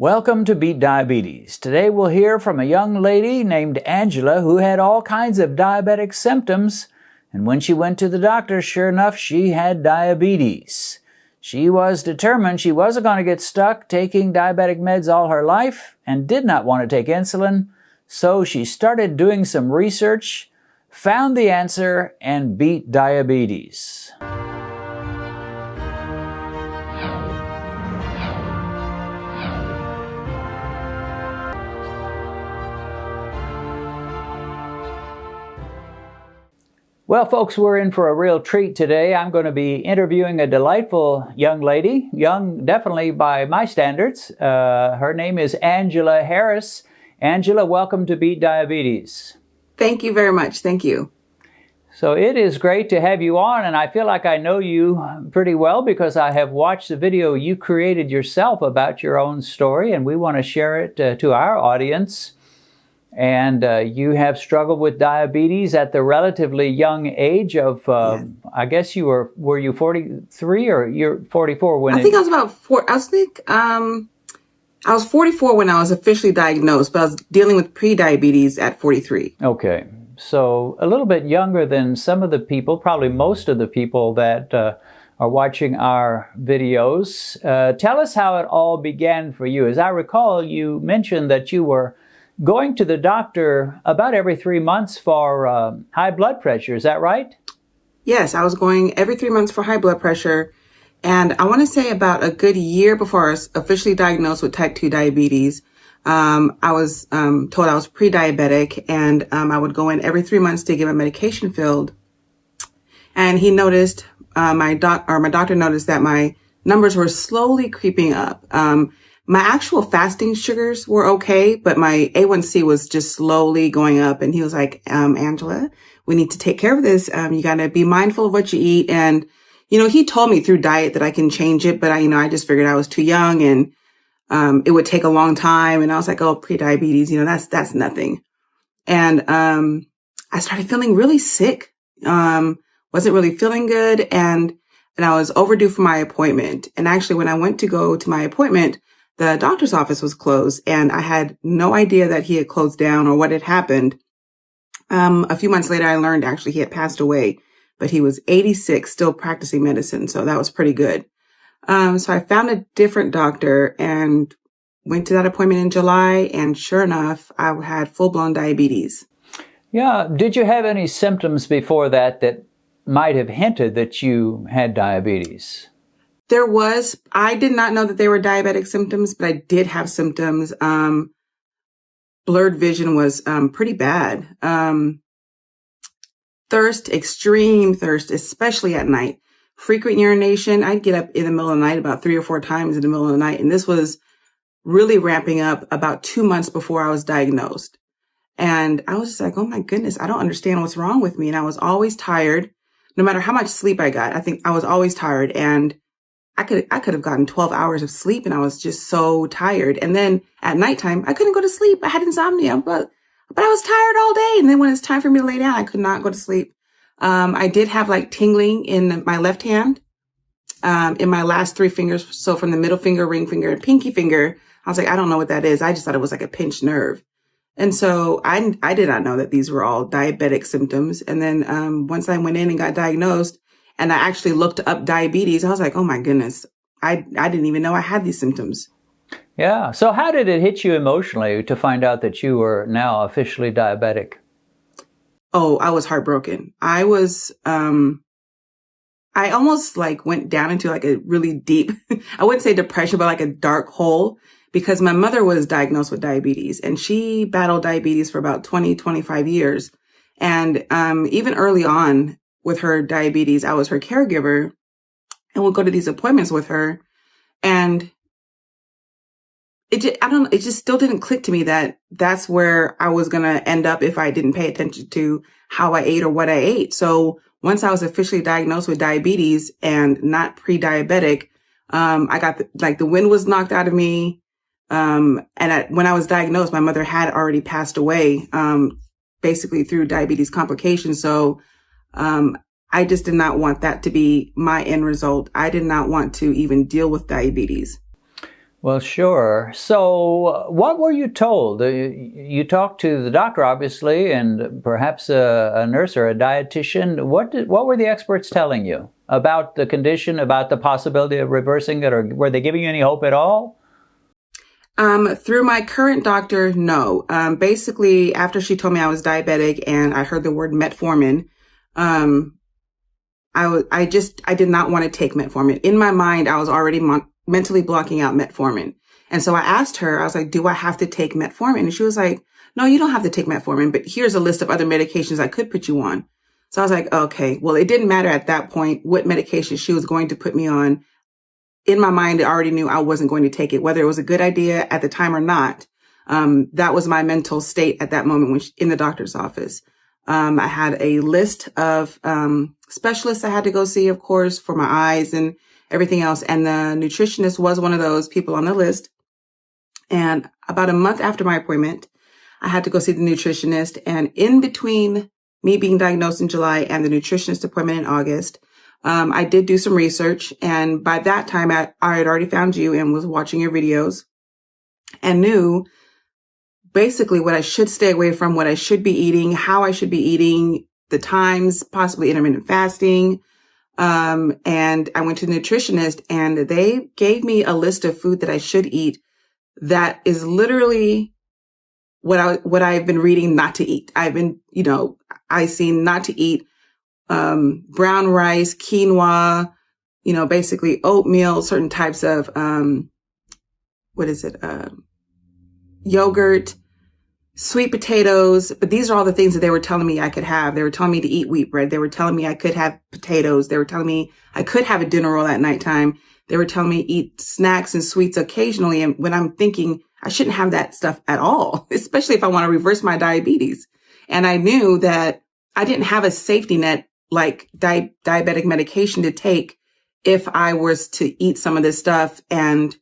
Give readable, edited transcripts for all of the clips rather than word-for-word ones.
Welcome to Beat Diabetes. Today we'll hear from a young lady named Angela who had all kinds of diabetic symptoms, and when she went to the doctor, sure enough, she had diabetes. She was determined she wasn't going to get stuck taking diabetic meds all her life and did not want to take insulin, so she started doing some research, found the answer, and beat diabetes. Well, folks, we're in for a real treat today. I'm going to be interviewing a delightful young lady, young definitely by my standards. Her name is Angella Harris. Angela, welcome to Beat Diabetes. Thank you very much. Thank you. So it is great to have you on, and I feel like I know you pretty well because I have watched the video you created yourself about your own story, and we want to share it to our audience. And you have struggled with diabetes at the relatively young age of, Yes. I guess you were you 43 or you're 44 when I think I was about I was 44 when I was officially diagnosed, but I was dealing with pre-diabetes at 43. Okay, so a little bit younger than some of the people, probably most of the people that are watching our videos. Tell us how it all began for you. As I recall, you mentioned that you were going to the doctor about every 3 months for high blood pressure. Is that right? Yes, I was going every 3 months for high blood pressure. And I want to say about a good year before I was officially diagnosed with type 2 diabetes, I was told I was pre-diabetic, and I would go in every 3 months to get my medication filled. And he noticed, my doctor noticed that my numbers were slowly creeping up. My actual fasting sugars were okay, but my A1C was just slowly going up. And he was like, Angela, we need to take care of this. You got to be mindful of what you eat. And, he told me through diet that I can change it, but I just figured I was too young and, it would take a long time. And I was like, oh, pre-diabetes, that's nothing. And, I started feeling really sick. Wasn't really feeling good. And I was overdue for my appointment. And actually, when I went to go to my appointment, the doctor's office was closed, and I had no idea that he had closed down or what had happened. A few months later, I learned actually he had passed away, but he was 86, still practicing medicine. So that was pretty good. So I found a different doctor and went to that appointment in July. And sure enough, I had full-blown diabetes. Yeah. Did you have any symptoms before that might have hinted that you had diabetes? I did not know that they were diabetic symptoms, but I did have symptoms. Blurred vision was pretty bad. Extreme thirst, especially at night. Frequent urination. I'd get up in the middle of the night about 3 or 4 times in the middle of the night. And this was really ramping up about 2 months before I was diagnosed. And I was just like, oh my goodness, I don't understand what's wrong with me. And I was always tired. No matter how much sleep I got, I think I was always tired. And I could have gotten 12 hours of sleep, and I was just so tired. And then at nighttime, I couldn't go to sleep. I had insomnia, but I was tired all day. And then when it's time for me to lay down, I could not go to sleep. I did have like tingling in my left hand, in my last 3 fingers. So from the middle finger, ring finger, and pinky finger, I was like, I don't know what that is. I just thought it was like a pinched nerve. And so I did not know that these were all diabetic symptoms. And then, once I went in and got diagnosed, and I actually looked up diabetes, I was like, oh my goodness, I didn't even know I had these symptoms. Yeah. So how did it hit you emotionally to find out that you were now officially diabetic? Oh, I was heartbroken. I almost like went down into like a really deep, I wouldn't say depression, but like a dark hole, because my mother was diagnosed with diabetes, and she battled diabetes for about 20, 25 years. And even early on, with her diabetes, I was her caregiver and would go to these appointments with her. And it just still didn't click to me that that's where I was going to end up if I didn't pay attention to how I ate or what I ate. So once I was officially diagnosed with diabetes and not pre-diabetic, I got the wind was knocked out of me. When I was diagnosed, my mother had already passed away, basically through diabetes complications. So I just did not want that to be my end result. I did not want to even deal with diabetes. Well, sure. So, what were you told? You talked to the doctor, obviously, and perhaps a nurse or a dietitian. What were the experts telling you about the condition, about the possibility of reversing it, or were they giving you any hope at all? Through my current doctor, no. Basically, after she told me I was diabetic and I heard the word metformin, um, I did not want to take metformin. In my mind, I was already mentally blocking out metformin. And so I asked her, I was like, do I have to take metformin? And she was like, no, you don't have to take metformin, but here's a list of other medications I could put you on. So I was like, okay, well, it didn't matter at that point what medication she was going to put me on. In my mind, I already knew I wasn't going to take it, whether it was a good idea at the time or not. That was my mental state at that moment when in the doctor's office. I had a list of specialists I had to go see, of course, for my eyes and everything else. And the nutritionist was one of those people on the list. And about a month after my appointment, I had to go see the nutritionist. And in between me being diagnosed in July and the nutritionist appointment in August, I did do some research. And by that time, I had already found you and was watching your videos and knew basically what I should stay away from, what I should be eating, how I should be eating, the times, possibly intermittent fasting. And I went to the nutritionist and they gave me a list of food that I should eat that is literally what I've been reading not to eat. I've been, I seen not to eat brown rice, quinoa, basically oatmeal, certain types of yogurt, sweet potatoes. But these are all the things that they were telling me I could have. They were telling me to eat wheat bread. They were telling me I could have potatoes. They were telling me I could have a dinner roll at nighttime. They were telling me eat snacks and sweets occasionally. And when I'm thinking I shouldn't have that stuff at all, especially if I want to reverse my diabetes. And I knew that I didn't have a safety net like diabetic medication to take if I was to eat some of this stuff and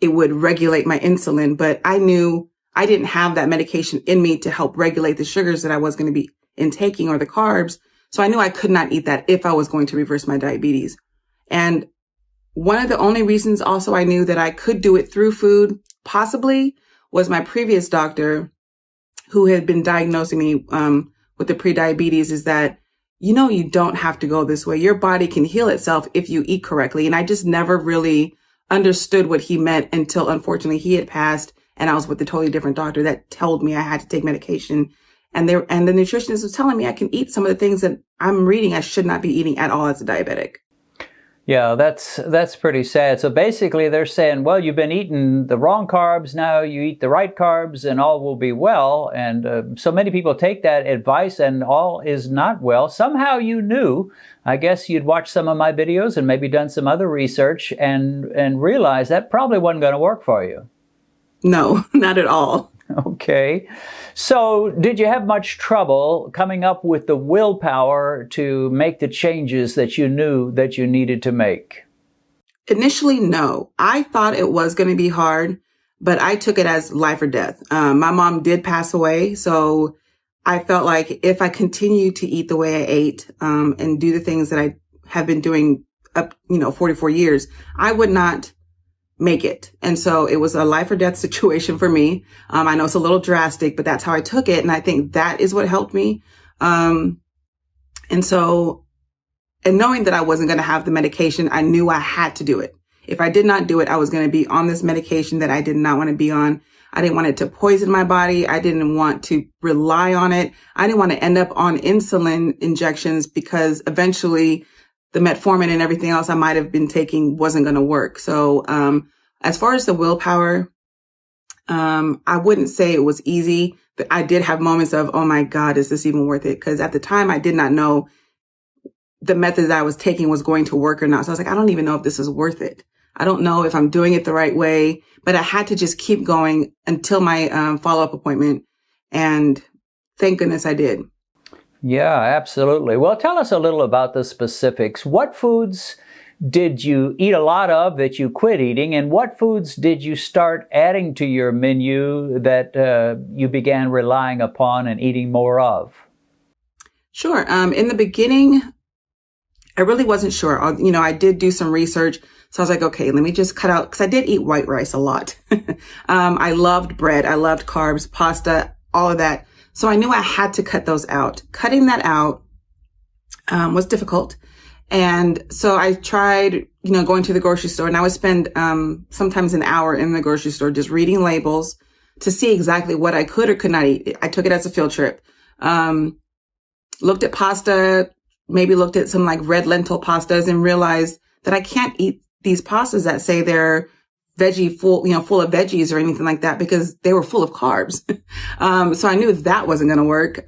it would regulate my insulin. But I knew I didn't have that medication in me to help regulate the sugars that I was going to be intaking or the carbs. So I knew I could not eat that if I was going to reverse my diabetes. And one of the only reasons also I knew that I could do it through food possibly was my previous doctor who had been diagnosing me with the prediabetes is that, you don't have to go this way. Your body can heal itself if you eat correctly. And I just never really understood what he meant until unfortunately he had passed and I was with a totally different doctor that told me I had to take medication. And the nutritionist was telling me I can eat some of the things that I'm reading I should not be eating at all as a diabetic. Yeah, that's pretty sad. So basically they're saying, well, you've been eating the wrong carbs, now you eat the right carbs and all will be well. And so many people take that advice and all is not well. Somehow you knew, I guess you'd watched some of my videos and maybe done some other research and realized that probably wasn't going to work for you. No, not at all. Okay. So did you have much trouble coming up with the willpower to make the changes that you knew that you needed to make? Initially, no. I thought it was going to be hard, but I took it as life or death. My mom did pass away, so I felt like if I continued to eat the way I ate and do the things that I have been doing up, 44 years, I would not make it. And so it was a life or death situation for me. I know it's a little drastic, but that's how I took it. And I think that is what helped me. And knowing that I wasn't going to have the medication, I knew I had to do it. If I did not do it, I was going to be on this medication that I did not want to be on. I didn't want it to poison my body. I didn't want to rely on it. I didn't want to end up on insulin injections because eventually the metformin and everything else I might have been taking wasn't going to work. So, as far as the willpower, I wouldn't say it was easy, but I did have moments of, oh my God, is this even worth it? Because at the time I did not know the method that I was taking was going to work or not. So I was like, I don't even know if this is worth it. I don't know if I'm doing it the right way, but I had to just keep going until my follow-up appointment. And thank goodness I did. Yeah, absolutely. Well, tell us a little about the specifics. What foods did you eat a lot of that you quit eating, and what foods did you start adding to your menu that you began relying upon and eating more of? Sure. In the beginning, I really wasn't sure. I did do some research. So I was like, okay, let me just cut out, because I did eat white rice a lot. I loved bread. I loved carbs, pasta, all of that. So I knew I had to cut those out. Cutting that out was difficult. And so I tried, going to the grocery store, and I would spend sometimes an hour in the grocery store just reading labels to see exactly what I could or could not eat. I took it as a field trip. Looked at pasta, maybe looked at some like red lentil pastas, and realized that I can't eat these pastas that say they're full of veggies or anything like that, because they were full of carbs. So I knew that wasn't going to work.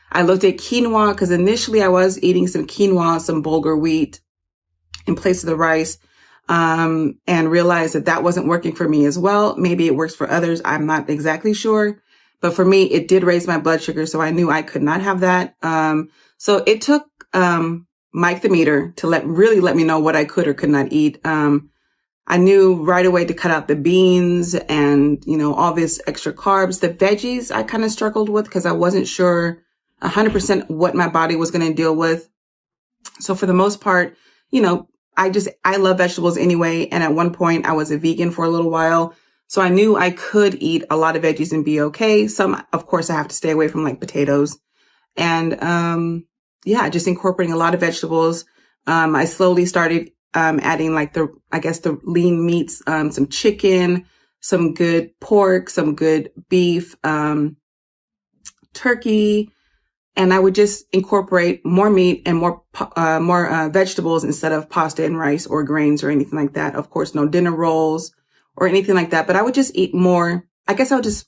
I looked at quinoa, because initially I was eating some quinoa, some bulgur wheat in place of the rice, and realized that that wasn't working for me as well. Maybe it works for others. I'm not exactly sure. But for me, it did raise my blood sugar, so I knew I could not have that. So it took Mike the Meter to let me know what I could or could not eat. I knew right away to cut out the beans and, all this extra carbs. The veggies I kind of struggled with, because I wasn't sure 100% what my body was going to deal with. So for the most part, I love vegetables anyway. And at one point I was a vegan for a little while. So I knew I could eat a lot of veggies and be okay. Some, of course, I have to stay away from, like potatoes. And, just incorporating a lot of vegetables. I slowly started, adding like the lean meats, some chicken, some good pork, some good beef, turkey. And I would just incorporate more meat and more vegetables instead of pasta and rice or grains or anything like that. Of course, no dinner rolls or anything like that. But I would just eat more. I guess I would just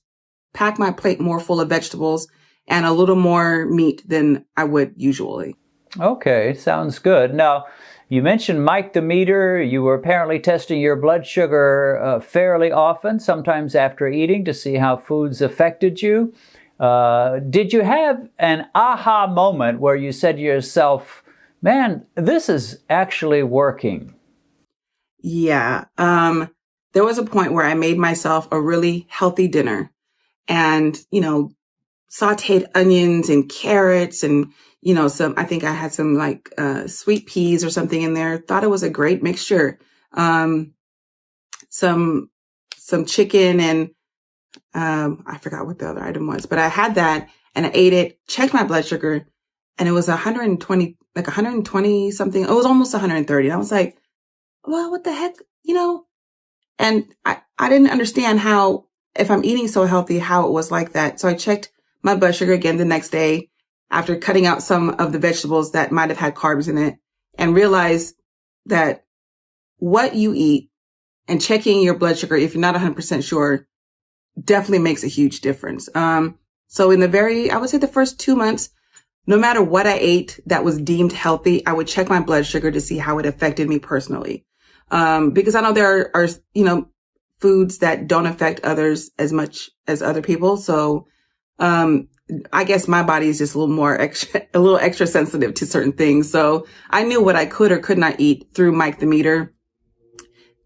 pack my plate more full of vegetables and a little more meat than I would usually. Okay, sounds good. Now, you mentioned Mike the Meter. You were apparently testing your blood sugar fairly often, sometimes after eating, to see how foods affected you. Did you have an aha moment where you said to yourself, man, this is actually working? Yeah. There was a point where I made myself a really healthy dinner and, sauteed onions and carrots and, I think I had some like, sweet peas or something in there. Thought it was a great mixture. Some chicken and, I forgot what the other item was, but I had that and I ate it, checked my blood sugar, and it was 120 something. It was almost 130. I was like, well, what the heck, and I didn't understand how, if I'm eating so healthy, how it was like that. So I checked my blood sugar again the next day after cutting out some of the vegetables that might have had carbs in it, and realized that what you eat and checking your blood sugar, if you're not 100% sure, definitely makes a huge difference. So in I would say the first 2 months, no matter what I ate that was deemed healthy, I would check my blood sugar to see how it affected me personally. Because I know there are, foods that don't affect others as much as other people. So, I guess my body is just a little extra sensitive to certain things. So I knew what I could or could not eat through Mike the Meter.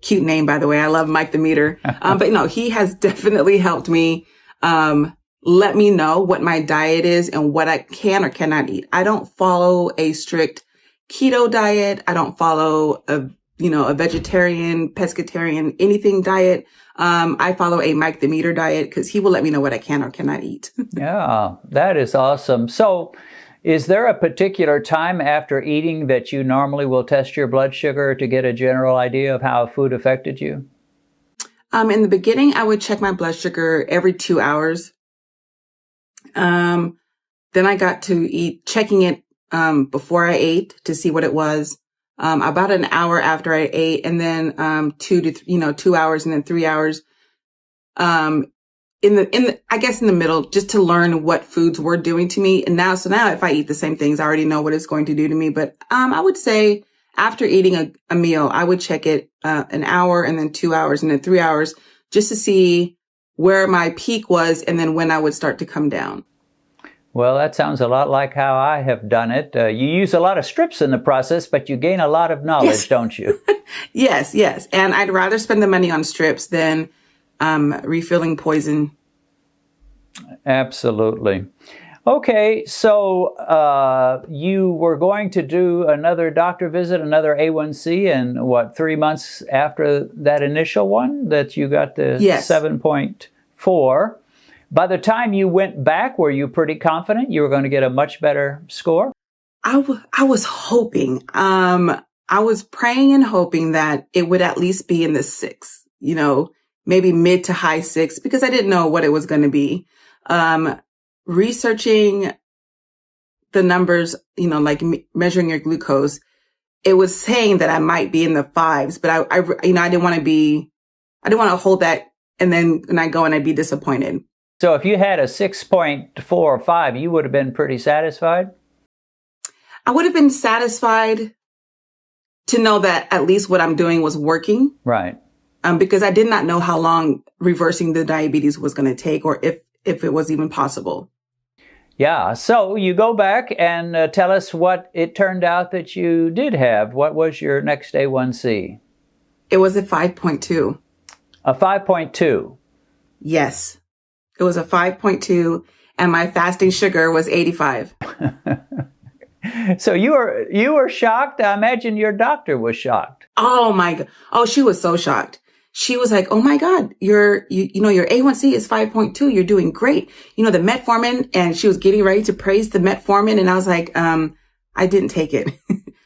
Cute name, by the way. I love Mike the Meter. But he has definitely helped me, let me know what my diet is and what I can or cannot eat. I don't follow a strict keto diet. I don't follow a vegetarian, pescatarian, anything diet. I follow a Mike the Meter diet because he will let me know what I can or cannot eat. Yeah, that is awesome. So is there a particular time after eating that you normally will test your blood sugar to get a general idea of how food affected you? In the beginning, I would check my blood sugar every 2 hours. Then I got to checking it before I ate to see what it was. About an hour after I ate, and then 2 hours, and then 3 hours. I guess in the middle, just to learn what foods were doing to me. And now if I eat the same things, I already know what it's going to do to me. But I would say after eating a meal, I would check it an hour, and then 2 hours, and then 3 hours, just to see where my peak was, and then when I would start to come down. Well, that sounds a lot like how I have done it. You use a lot of strips in the process, but you gain a lot of knowledge, Yes. Don't you? Yes. And I'd rather spend the money on strips than refilling poison. Absolutely. Okay, so you were going to do another doctor visit, another A1C, and what, 3 months after that initial one that you got the Yes. 7.4. By the time you went back, were you pretty confident you were going to get a much better score? I was hoping, I was praying and hoping that it would at least be in the six, maybe mid to high six, because I didn't know what it was going to be. Researching the numbers, like measuring your glucose, it was saying that I might be in the fives, but I didn't want to hold that. And then when I go and I'd be disappointed. So if you had a 6.4 or 5, you would have been pretty satisfied? I would have been satisfied to know that at least what I'm doing was working. Right. Because I did not know how long reversing the diabetes was going to take, or if it was even possible. Yeah. So you go back and tell us what it turned out that you did have. What was your next A1C? It was a 5.2. A 5.2. Yes. It was a 5.2, and my fasting sugar was 85. So you were shocked. I imagine your doctor was shocked. Oh my God. Oh, she was so shocked. She was like, "Oh my God, your A1C is 5.2. You're doing great. The metformin," and she was getting ready to praise the metformin. And I was like, I didn't take it.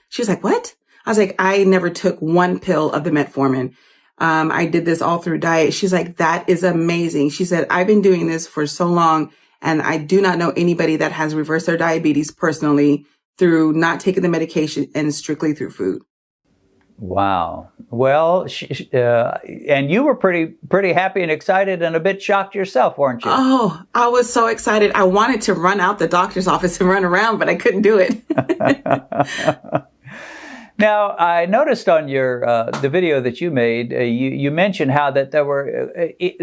She was like, "What?" I was like, "I never took one pill of the metformin. I did this all through diet." She's like, "That is amazing." She said, "I've been doing this for so long, and I do not know anybody that has reversed their diabetes personally through not taking the medication and strictly through food." Wow. Well, and you were pretty happy and excited and a bit shocked yourself, weren't you? Oh, I was so excited. I wanted to run out the doctor's office and run around, but I couldn't do it. Now, I noticed on your the video that you made, you mentioned how that there were,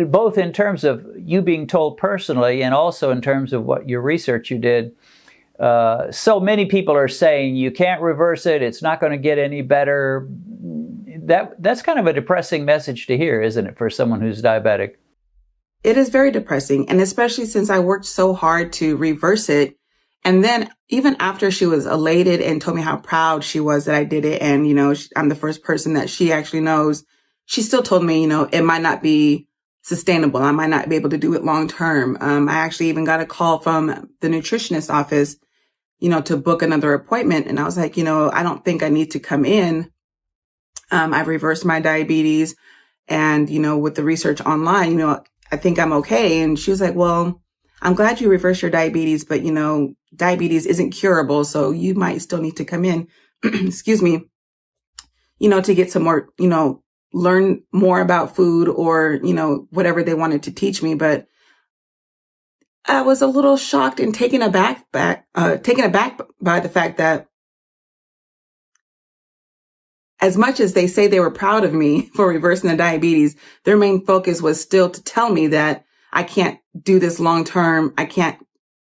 both in terms of you being told personally and also in terms of what your research you did, so many people are saying you can't reverse it, it's not going to get any better. That's kind of a depressing message to hear, isn't it, for someone who's diabetic? It is very depressing, and especially since I worked so hard to reverse it. And then even after she was elated and told me how proud she was that I did it, and, I'm the first person that she actually knows, she still told me, it might not be sustainable. I might not be able to do it long term. I actually even got a call from the nutritionist office, to book another appointment. And I was like, I don't think I need to come in. I've reversed my diabetes, and, with the research online, I think I'm okay. And she was like, "Well, I'm glad you reversed your diabetes, but, diabetes isn't curable. So you might still need to come in, excuse me, to get some more, learn more about food, or, whatever they wanted to teach me." But I was a little shocked and taken aback by the fact that as much as they say they were proud of me for reversing the diabetes, their main focus was still to tell me that I can't do this long term. I can't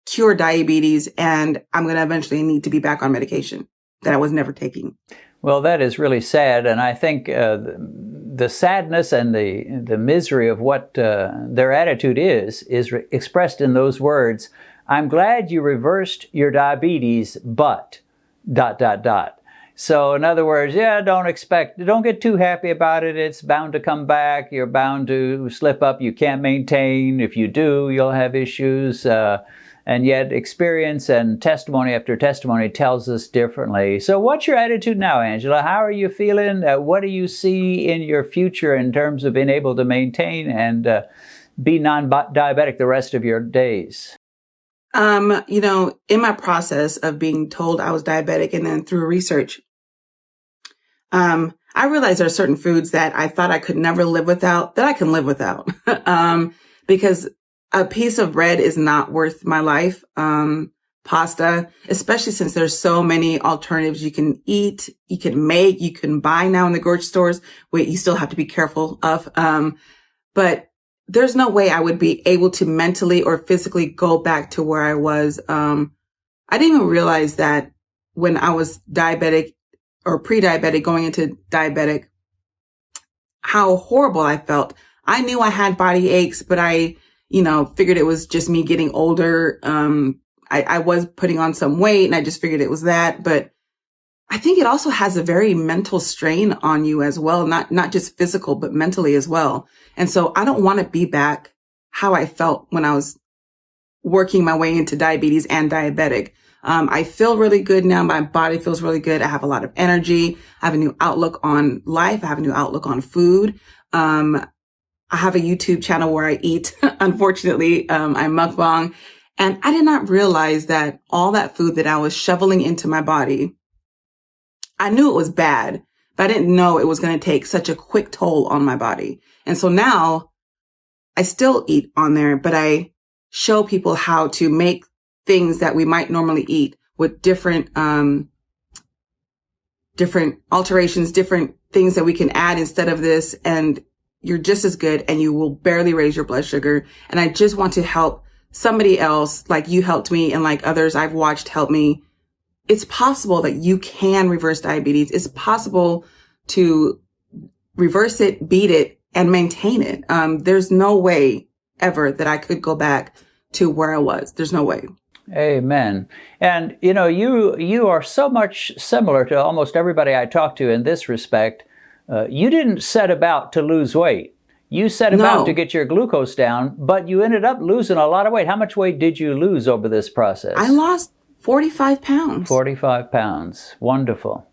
cure diabetes, and I'm going to eventually need to be back on medication that I was never taking. Well, that is really sad, and I think the sadness and the misery of what their attitude is expressed in those words. "I'm glad you reversed your diabetes, but ... So in other words, don't get too happy about it. It's bound to come back. You're bound to slip up. You can't maintain. If you do, you'll have issues. And yet experience and testimony after testimony tells us differently. So what's your attitude now, Angela? How are you feeling? What do you see in your future in terms of being able to maintain and be non-diabetic the rest of your days? In my process of being told I was diabetic and then through research, I realized there are certain foods that I thought I could never live without that I can live without. Because a piece of bread is not worth my life. Pasta, especially since there's so many alternatives you can eat, you can make, you can buy now in the grocery stores. Wait, you still have to be careful of. But there's no way I would be able to mentally or physically go back to where I was. I didn't even realize that when I was diabetic or pre-diabetic going into diabetic, how horrible I felt. I knew I had body aches, but I figured it was just me getting older. I was putting on some weight and I just figured it was that. But I think it also has a very mental strain on you as well, not just physical, but mentally as well. And so I don't want to be back how I felt when I was working my way into diabetes and diabetic. I feel really good now. My body feels really good. I have a lot of energy. I have a new outlook on life. I have a new outlook on food. I have a YouTube channel where I eat. Unfortunately, I mukbang. And I did not realize that all that food that I was shoveling into my body, I knew it was bad, but I didn't know it was going to take such a quick toll on my body. And so now I still eat on there, but I show people how to make things that we might normally eat with different alterations, different things that we can add instead of this. And you're just as good and you will barely raise your blood sugar. And I just want to help somebody else like you helped me and like others I've watched help me. It's possible that you can reverse diabetes. It's possible to reverse it, beat it, and maintain it. There's no way ever that I could go back to where I was. There's no way. Amen. And you know, you are so much similar to almost everybody I talk to in this respect. You didn't set about to lose weight. You set about to get your glucose down, but you ended up losing a lot of weight. How much weight did you lose over this process? I lost 45 pounds. 45 pounds. Wonderful.